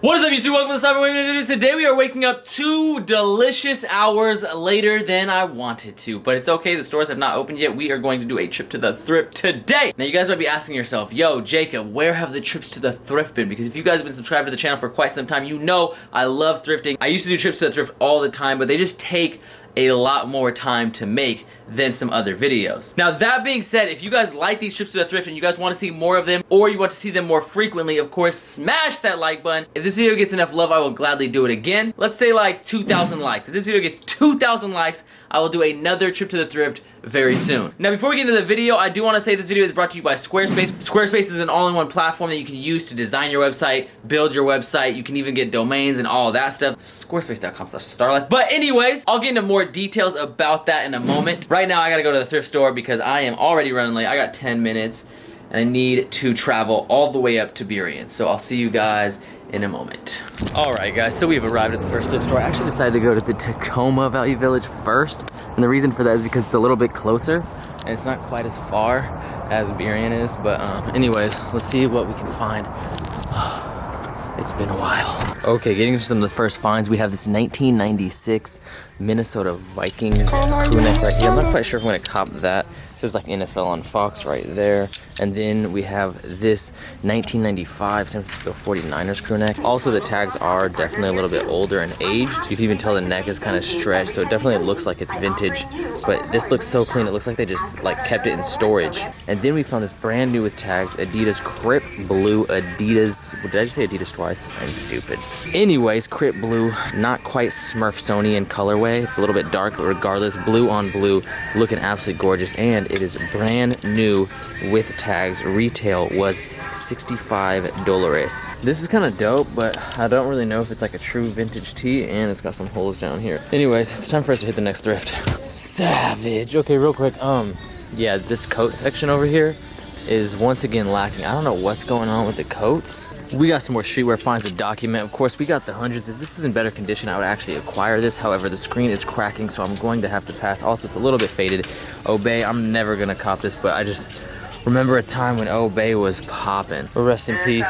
What is up, YouTube? Welcome to the Cyber Waking video. Today we are waking up 2 delicious hours later than I wanted to, but it's okay. The stores have not opened yet. We are going to do a trip to the thrift today. Now you guys might be asking yourself, yo, Jacob, where have the trips to the thrift been? Because if you guys have been subscribed to the channel for quite some time, you know I love thrifting. I used to do trips to the thrift all the time, but they just take a lot more time to make than some other videos. Now that being said, if you guys like these trips to the thrift and you guys want to see more of them, or you want to see them more frequently, of course, smash that like button. If this video gets enough love, I will gladly do it again. Let's say like 2,000 likes. If this video gets 2,000 likes, I will do another trip to the thrift very soon. Now before we get into the video, I do want to say this video is brought to you by Squarespace. Squarespace is an all-in-one platform that you can use to design your website, build your website. You can even get domains and all of that stuff. Squarespace.com/starlife. But anyways, I'll get into more details about that in a moment. Right now I gotta go to the thrift store because I am already running late. I got 10 minutes and I need to travel all the way up to Burien. So I'll see you guys in a moment. Alright guys, so we've arrived at the first thrift store. I actually decided to go to the Tacoma Value Village first, and the reason for that is because it's a little bit closer and it's not quite as far as Burien is, but anyways, let's see what we can find. It's been a while. Okay, getting into some of the first finds, we have this 1996 Minnesota Vikings crew neck right here. I'm not quite sure if I'm gonna cop that. It says like NFL on Fox right there. And then we have this 1995 San Francisco 49ers crew neck. Also, the tags are definitely a little bit older and aged. You can even tell the neck is kind of stretched, so it definitely looks like it's vintage. But this looks so clean, it looks like they just like kept it in storage. And then we found this brand new with tags, Adidas Crip Blue Adidas. Did I just say Adidas twice? I'm stupid. Anyways, Crip Blue, not quite Smurfsonian colorway. It's a little bit dark, but regardless, blue on blue, looking absolutely gorgeous. And it is brand new with tags. Retail was $65. This is kind of dope, but I don't really know if it's like a true vintage tee, and it's got some holes down here. Anyways, it's time for us to hit the next thrift. Savage. Okay, real quick, yeah, this coat section over here is once again lacking. I don't know what's going on with the coats. We got some more streetwear finds to document. Of course, we got the hundreds. If this is in better condition, I would actually acquire this. However, the screen is cracking, so I'm going to have to pass. Also, it's a little bit faded. Obey, I'm never gonna cop this, but I just remember a time when Obey was popping. Rest in peace.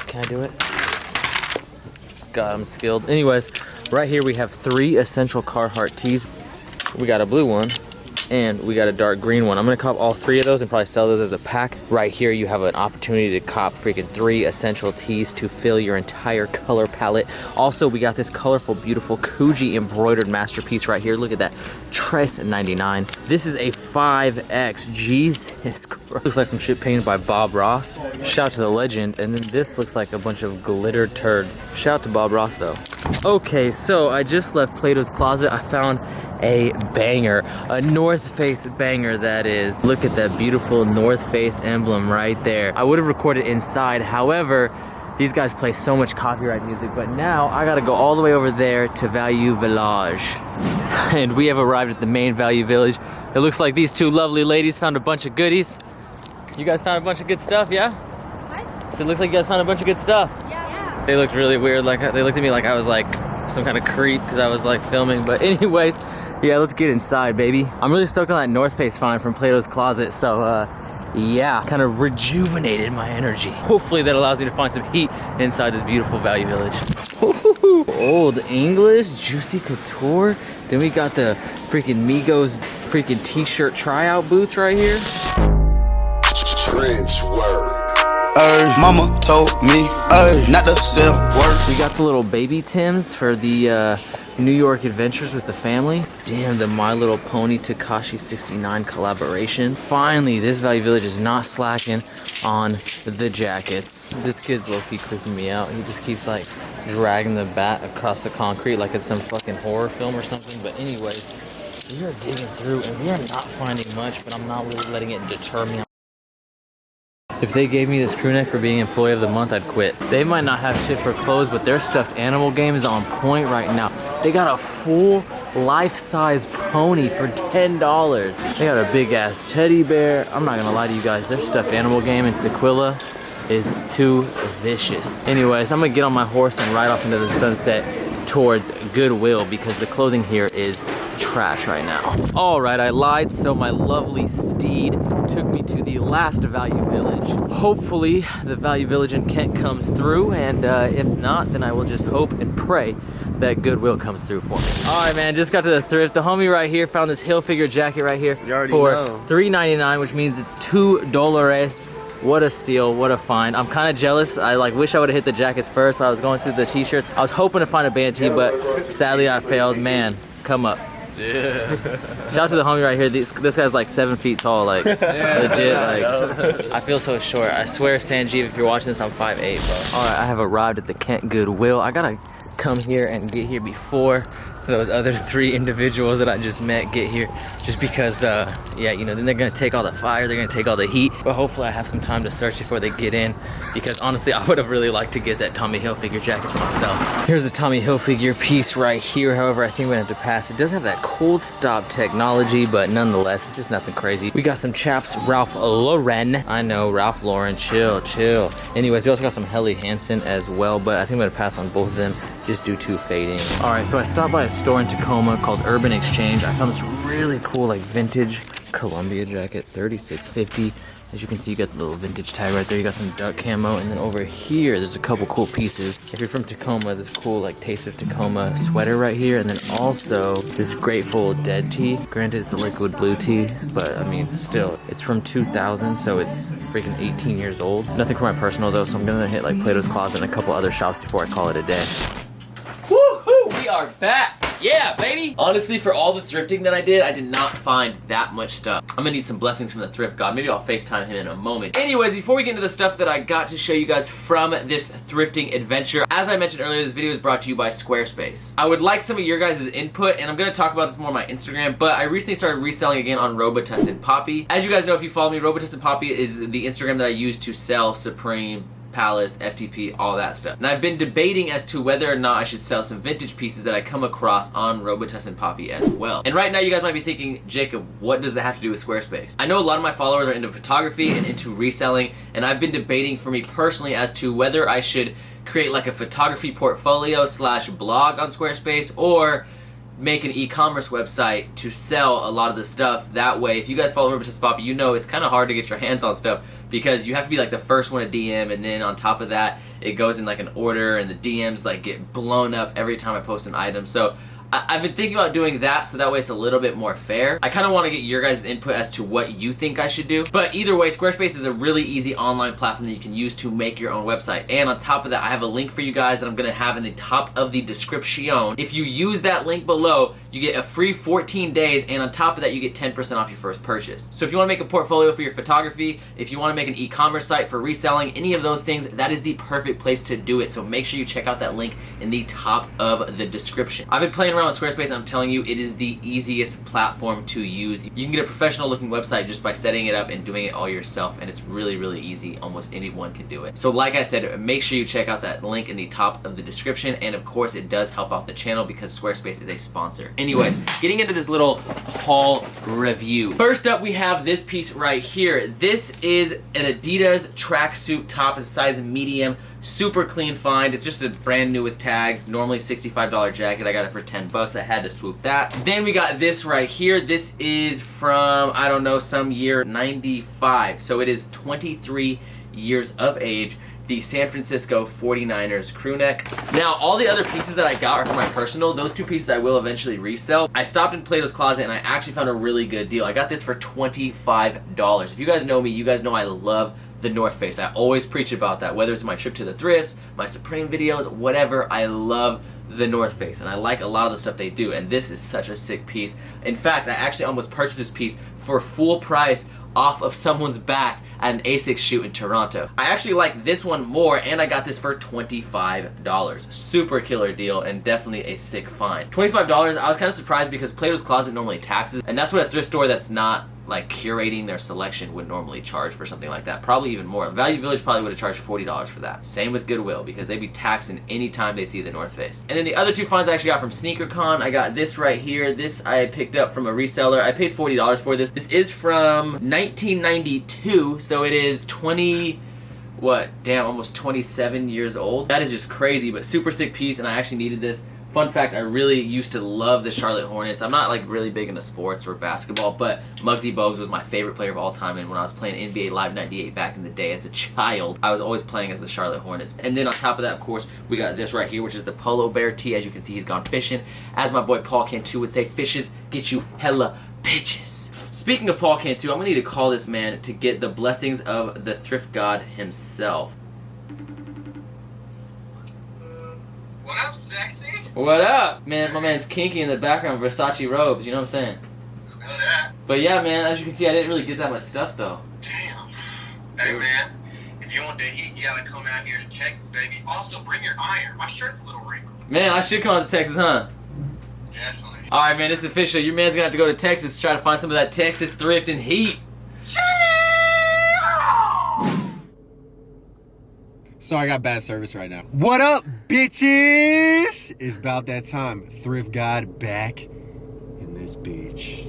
Can I do it? God, I'm skilled. Anyways, right here we have 3 essential Carhartt tees. We got a blue one, and we got a dark green one. I'm gonna cop all 3 of those and probably sell those as a pack. Right here you have an opportunity to cop freaking 3 essential tees to fill your entire color palette. Also, we got this colorful, beautiful Kuji embroidered masterpiece right here. Look at that, $99. This is a 5X, Jesus Christ. Looks like some shit painted by Bob Ross. Shout out to the legend. And then this looks like a bunch of glitter turds. Shout out to Bob Ross though. Okay, so I just left Plato's closet. I found a banger, a North Face banger that is. Look at that beautiful North Face emblem right there. I would have recorded inside, however, these guys play so much copyright music, but now I gotta go all the way over there to Value Village. And we have arrived at the main Value Village. It looks like these 2 lovely ladies found a bunch of goodies. You guys found a bunch of good stuff, yeah? What? So it looks like you guys found a bunch of good stuff. Yeah. They looked really weird, like they looked at me like I was like some kind of creep because I was like filming, but anyways, yeah, let's get inside, baby. I'm really stoked on that North Face find from Plato's closet, so yeah, kind of rejuvenated my energy. Hopefully that allows me to find some heat inside this beautiful Value Village. Ooh, Old English, Juicy Couture. Then we got the freaking Migos freaking t-shirt tryout boots right here. Trench work. Mama told me not to sell work. We got the little baby Tims for the New York adventures with the family. Damn, the My Little Pony Tekashi 69 collaboration. Finally, this Value Village is not slacking on the jackets. This kid's low-key creeping me out. He just keeps like dragging the bat across the concrete like it's some fucking horror film or something. But anyway, we are digging through and we are not finding much, but I'm not really letting it deter me. If they gave me this crew neck for being employee of the month, I'd quit. They might not have shit for clothes, but their stuffed animal game is on point right now. They got a full life-size pony for $10. They got a big-ass teddy bear. I'm not gonna lie to you guys, their stuffed animal game in Tequila is too vicious. Anyways, I'm gonna get on my horse and ride off into the sunset towards Goodwill because the clothing here is trash right now. All right, I lied. So my lovely steed took me to the the last Value Village. Hopefully the Value Village in Kent comes through, and if not, then I will just hope and pray that Goodwill comes through for me. All right, man, just got to the thrift. The homie right here found this Hilfiger jacket right here for $3.99, which means it's $2. What a steal, what a find. I'm kind of jealous. I wish I would have hit the jackets first, but I was going through the t-shirts. I was hoping to find a band tee, but sadly I failed. Man, come up. Yeah. Shout out to the homie right here. This guy's like 7 feet tall, legit. I feel so short. I swear, Sanjeev, if you're watching this, I'm 5'8", bro. All right, I have arrived at the Kent Goodwill. I gotta come here and get here before those other 3 individuals that I just met get here, just because yeah, you know, then they're gonna take all the fire, they're gonna take all the heat, but hopefully I have some time to search before they get in, because honestly I would have really liked to get that Tommy Hilfiger jacket for myself. Here's a Tommy Hilfiger piece right here. However, I think we're gonna have to pass. It does have that cold stop technology, but nonetheless it's just nothing crazy. We got some chaps, Ralph Lauren. I know, Ralph Lauren, chill. Anyways, we also got some Helly Hansen as well, but I think I'm gonna pass on both of them just due to fading. All right, so I stopped by a store in Tacoma called Urban Exchange. I found this really cool vintage Columbia jacket, $36.50. As you can see, you got the little vintage tag right there. You got some duck camo, and then over here there's a couple cool pieces. If you're from Tacoma, this cool Taste of Tacoma sweater right here, and then also this Grateful Dead tee. Granted, it's a liquid blue tee, but I mean, still, it's from 2000, so it's freaking 18 years old. Nothing for my personal though, so I'm gonna hit Plato's Closet and a couple other shops before I call it a day. Woohoo! We are back! Yeah, baby! Honestly, for all the thrifting that I did not find that much stuff. I'm gonna need some blessings from the thrift god. Maybe I'll FaceTime him in a moment. Anyways, before we get into the stuff that I got to show you guys from this thrifting adventure, as I mentioned earlier, this video is brought to you by Squarespace. I would like some of your guys' input, and I'm gonna talk about this more on my Instagram, but I recently started reselling again on Robitussin Poppy. As you guys know, if you follow me, Robitussin Poppy is the Instagram that I use to sell Supreme, Palace, FTP, all that stuff. And I've been debating as to whether or not I should sell some vintage pieces that I come across on Robitussin Poppy as well. And right now you guys might be thinking, Jacob, what does that have to do with Squarespace? I know a lot of my followers are into photography and into reselling, and I've been debating for me personally as to whether I should create a photography portfolio / blog on Squarespace, or make an e-commerce website to sell a lot of the stuff. That way, if you guys follow Robitussin Poppy, you know it's kind of hard to get your hands on stuff, because you have to be the first one to DM, and then on top of that, it goes in an order, and the DMs get blown up every time I post an item. So I've been thinking about doing that, so that way it's a little bit more fair. I kind of want to get your guys' input as to what you think I should do. But either way, Squarespace is a really easy online platform that you can use to make your own website. And on top of that, I have a link for you guys that I'm going to have in the top of the description. If you use that link below, you get a free 14 days, and on top of that, you get 10% off your first purchase. So if you want to make a portfolio for your photography, if you want to make an e-commerce site for reselling, any of those things, that is the perfect place to do it. So make sure you check out that link in the top of the description. I've been playing around with Squarespace, and I'm telling you, it is the easiest platform to use. You can get a professional looking website just by setting it up and doing it all yourself, and it's really, really easy. Almost anyone can do it. So like I said, make sure you check out that link in the top of the description, and of course it does help out the channel because Squarespace is a sponsor. Anyways, getting into this little haul review. First up, we have this piece right here. This is an Adidas tracksuit top, it's size medium. Super clean find. It's just a brand new with tags. Normally $65 jacket. I got it for 10 bucks. I had to swoop that. Then we got this right here. This is from, I don't know, some year 95. So it is 23 years of age. The San Francisco 49ers crew neck. Now, all the other pieces that I got are for my personal. Those 2 pieces I will eventually resell. I stopped in Plato's Closet and I actually found a really good deal. I got this for $25. If you guys know me, you guys know I love the North Face. I always preach about that, whether it's my trip to the thrifts, my Supreme videos, whatever. I love the North Face, and I like a lot of the stuff they do, and this is such a sick piece. In fact, I actually almost purchased this piece for full price off of someone's back at an ASICS shoot in Toronto. I actually like this one more, and I got this for $25. Super killer deal, and definitely a sick find. $25, I was kind of surprised because Plato's Closet normally taxes, and that's what a thrift store that's not curating their selection would normally charge for something like that. Probably even more. Value Village probably would have charged $40 for that. Same with Goodwill, because they'd be taxing anytime they see the North Face. And then the other 2 finds I actually got from SneakerCon. I got this right here. This I picked up from a reseller. I paid $40 for this. This is from 1992, so it is almost 27 years old. That is just crazy, but super sick piece, and I actually needed this Fun fact, I really used to love the Charlotte Hornets. I'm not like really big into sports or basketball, but Muggsy Bogues was my favorite player of all time, and when I was playing NBA Live 98 back in the day as a child, I was always playing as the Charlotte Hornets. And then on top of that, of course, we got this right here, which is the Polo Bear tee. As you can see, he's gone fishing. As my boy Paul Cantu would say, fishes get you hella bitches. Speaking of Paul Cantu, I'm gonna need to call this man to get the blessings of the thrift god himself. What up, sexy? What up? Man, my man's kinky in the background, Versace robes, you know what I'm saying? I know that. But yeah, man, as you can see, I didn't really get that much stuff, though. Damn. Hey, man, if you want the heat, you gotta come out here to Texas, baby. Also, bring your iron. My shirt's a little wrinkled. Man, I should come out to Texas, huh? Definitely. Alright, man, it's official. Your man's gonna have to go to Texas to try to find some of that Texas thrift and heat. Sorry, I got bad service right now. What up, bitches? It's about that time. Thrift God back in this bitch.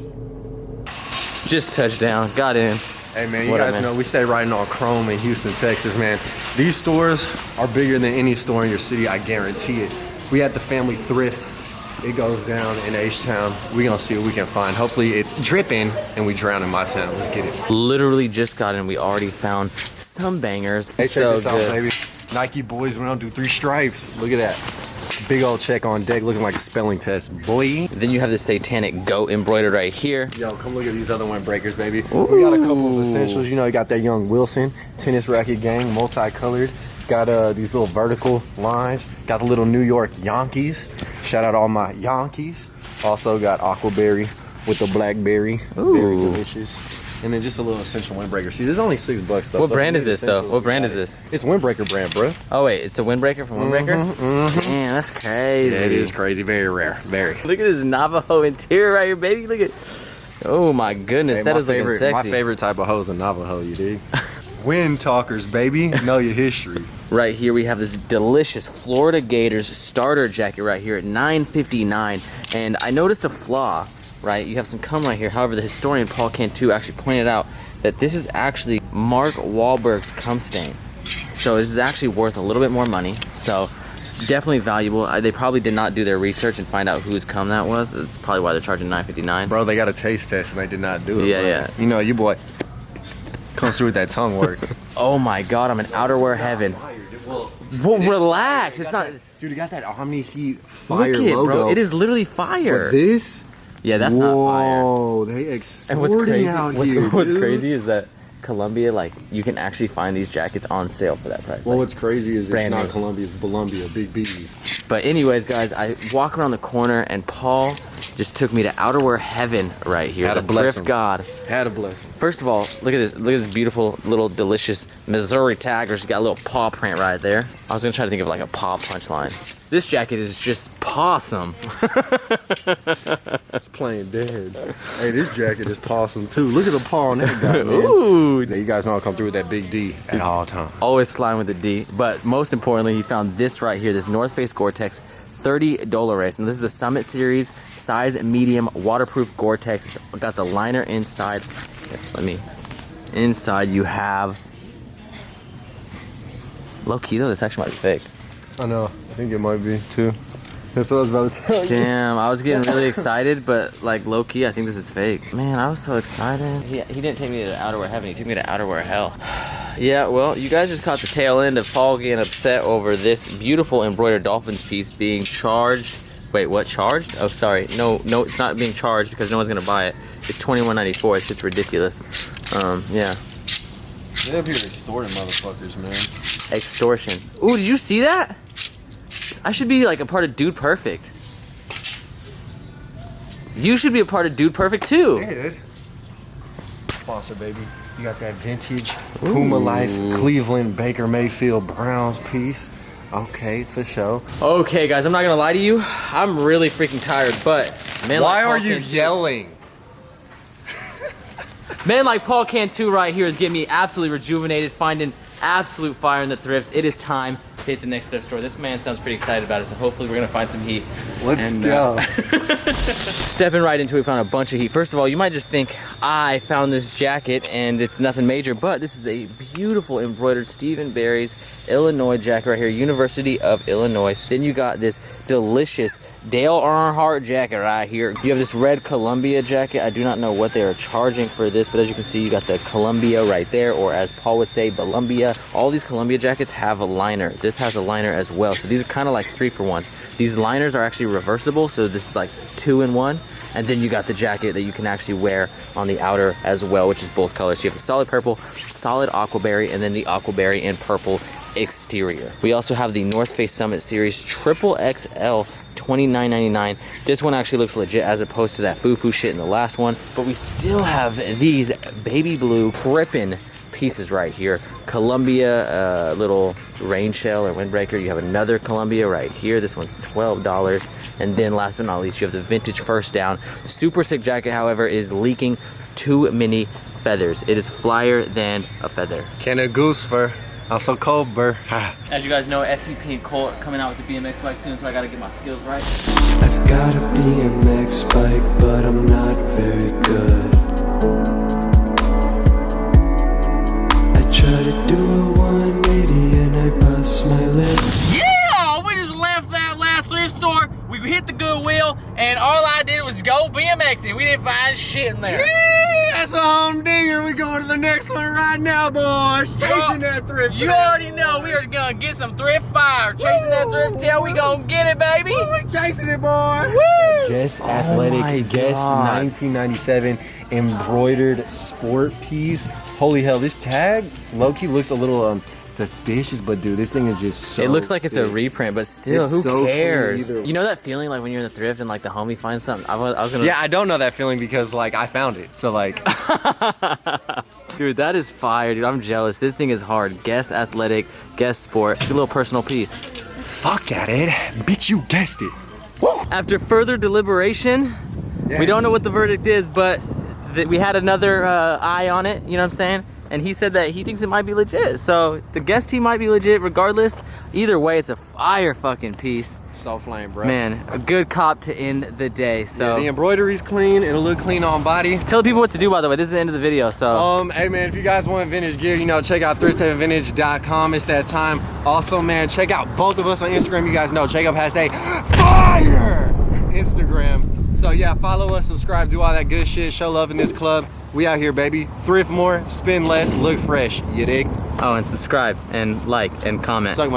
Just touchdown. Got in. Hey, man, you What up, guys man? know we stay riding on Chrome in Houston, Texas, man. These stores are bigger than any store in your city, I guarantee it. We had the family thrift. It goes down in H-Town. We're gonna see what we can find. Hopefully it's dripping and we drown in my town. Let's get it. Literally just got in. We already found some bangers. Hey, check So this out, good. baby. Nike boys, we don't do 3 stripes. Look at that. Big old check on deck, looking like a spelling test, boy. Then you have the satanic goat embroidered right here. Yo, come look at these other windbreakers, baby. We got a couple of essentials. You know, you got that young Wilson tennis racket gang, multicolored. Got these little vertical lines. Got the little New York Yankees. Shout out all my Yankees. Also got Aquaberry with the blackberry. Very Ooh. delicious. And then just a little essential windbreaker. See, this is only $6 though. What so brand if is you need this, though? essentials, What we brand got is it. this? It's Windbreaker brand, bro. Oh, wait. It's a windbreaker from Windbreaker? Damn, that's crazy. Yeah, it is crazy. Very rare. Very. Look at this Navajo interior right here, baby. Look at. Oh my goodness, Hey, that my is looking favorite, sexy. My favorite type of hoe is a Navajo, you dig? Wind talkers, baby. Know your history. Right here we have this delicious Florida Gators starter jacket right here at $9.59, and I noticed a flaw. Right, you have some cum right here. However, the historian Paul Cantu actually pointed out that this is actually Mark Wahlberg's cum stain. So this is actually worth a little bit more money. So definitely valuable. They probably did not do their research and find out whose cum that was. That's probably why they're charging $9.59. Bro, they got a taste test and they did not do it. Yeah, bro. yeah. You know, your boy comes through with that tongue work. Oh my God, I'm in outerwear heaven. Well, relax. It's not. Dude, you got that Omni Heat fire Look it, logo. bro. It is literally fire. But this? Yeah, that's not fire. Whoa, they And extorting out here, what's dude. crazy is that Columbia, like, you can actually find these jackets on sale for that price. Well, Like, what's crazy is it's brand not new. Columbia, it's Columbia, Big B's. but anyways, guys, I walk around the corner and Paul just took me to outerwear heaven right here. Had The to bless thrift him. god. Had a blessing. First of all, look at this. Look at this beautiful little delicious Missouri tagger. It's got a little paw print right there. I was gonna try to think of like a paw punchline. This jacket is just possum. It's plain dead. Hey, this jacket is possum too. Look at the paw on that guy, man. Ooh. Yeah, you guys know I come through with that big D at all times. Always slime with the D. But most importantly, he found this right here, this North Face Gore-Tex $30. And this is a Summit Series, size medium, waterproof Gore-Tex. It's got the liner inside. Here, let me. Inside you have. Low key though, this actually might be fake. I know. I think it might be too. That's what I was about to tell you. Damn, I was getting really excited, but like low key, I think this is fake. Man, I was so excited. He didn't take me to outerwear heaven, he took me to outerwear hell. Yeah, well, you guys just caught the tail end of Paul getting upset over this beautiful embroidered dolphins piece being charged. Wait, what, charged? Oh, sorry. No, it's not being charged because no one's gonna buy it. It's $21.94. It's just ridiculous. Yeah. They up here extorting motherfuckers, man. Extortion. Ooh, did you see that? I should be like a part of Dude Perfect. You should be a part of Dude Perfect too. Dude. Sponsor, baby. You got that vintage Puma Life Cleveland Baker Mayfield Browns piece. Okay, for sure. Okay, guys, I'm not gonna lie to you. I'm really freaking tired, but man, Why like Paul are you Cantu- yelling? Man like Paul Cantu right here is getting me absolutely rejuvenated, finding absolute fire in the thrifts. It is time to hit the next thrift store. This man sounds pretty excited about it, so hopefully we're gonna find some heat. Let's And, go. Stepping right into it, we found a bunch of heat. First of all, you might just think I found this jacket and it's nothing major, but this is a beautiful embroidered Stephen Barry's Illinois jacket right here, University of Illinois. Then you got this delicious Dale Earnhardt jacket right here. You have this red Columbia jacket. I do not know what they are charging for this, but as you can see, you got the Columbia right there, or as Paul would say, Columbia. All these Columbia jackets have a liner. This has a liner as well. So these are kind of like 3-for-1s. These liners are actually reversible, so this is like 2-in-1. And then you got the jacket that you can actually wear on the outer as well, which is both colors. So you have the solid purple, solid aquaberry, and then the aquaberry and purple exterior. We also have the North Face Summit Series Triple XL $29.99. This one actually looks legit as opposed to that foo-foo shit in the last one. But we still have these baby blue Crippen pieces right here. Columbia little rain shell or windbreaker. You have another Columbia right here. This one's $12. And then last but not least, you have the vintage First Down. Super sick jacket, however, is leaking too many feathers. It is flyer than a feather. Can a goose fur, also cobra. As you guys know, FTP and Colt coming out with the BMX bike soon, so I gotta get my skills right. I've got a BMX bike, but I'm not very good. Try to do a 180 and I bust my lip. Yeah! We just left that last thrift store. We hit the Goodwill, and all I did was go BMXing. We didn't find shit in there. That's a humdinger. We going to the next one right now, boys. Chasing that thrift. You already know we are gonna get some thrift fire. Chasing that thrift tail, we gonna get it, baby. We chasing it, boy. Woo! Guess my Athletic, Guess God. 1997 embroidered sport piece. Holy hell, this tag low-key looks a little suspicious, but dude, this thing is just so It looks like it's a sick. reprint, but still, It's who so cares? clean either. You know that feeling like when you're in the thrift and like the homie finds something? I was gonna. Yeah, I don't know that feeling because like I found it. So like Dude, that is fire, dude. I'm jealous. This thing is hard. Guess Athletic, Guess Sport. It's a little personal piece. fuck at it. Bitch, you guessed it. After further deliberation, we don't know what the verdict is, but we had another eye on it, you know what I'm saying? And he said that he thinks it might be legit. So the guest team might be legit regardless. Either way, it's a fire fucking piece. So flame, bro. Man, a good cop to end the day. So The embroidery's clean. It'll look clean on body. tell people what to do, by the way. This is the end of the video, so. Hey man, if you guys want vintage gear, you know, check out thriftingvintage.com. It's that time. Also, man, check out both of us on Instagram. You guys know Jacob has a fire Instagram. So yeah, follow us, subscribe, do all that good shit. Show love in this club. We out here, baby. Thrift more, spend less, look fresh. You dig? Oh, and subscribe and like and comment. Suck my